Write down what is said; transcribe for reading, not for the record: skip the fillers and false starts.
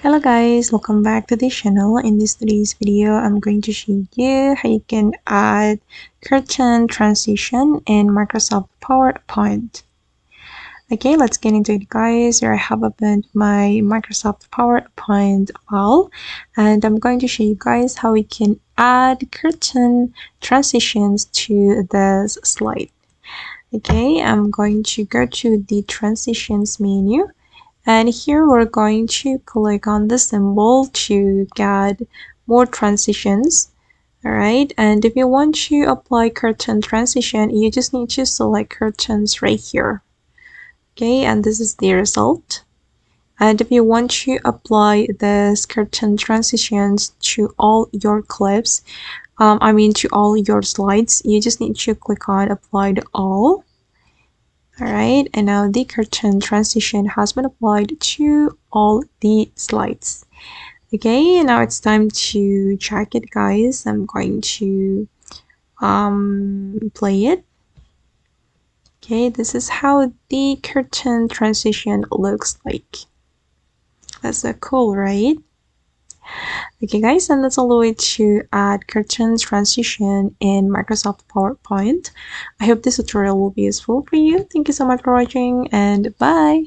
Hello guys, welcome back to the channel. In today's video, I'm going to show you how you can add curtain transition in Microsoft PowerPoint. Okay, let's get into it guys. Here I have opened my Microsoft PowerPoint file and I'm going to show you guys how we can add curtain transitions to this slide. Okay, I'm going to go to the transitions menu. And here we're going to click on the symbol to get more transitions. Alright, and if you want to apply curtain transition, you just need to select curtains right here. Okay, and this is the result. And if you want to apply this curtain transitions to all your clips, to all your slides, you just need to click on apply to all. Alright, and now the curtain transition has been applied to all the slides. Okay, now it's time to check it guys. I'm going to play it. Okay, this is how the curtain transition looks like. That's so cool, right? Okay guys, and that's all the way to add curtain transition in Microsoft PowerPoint. I hope this tutorial will be useful for you. Thank you so much for watching and bye!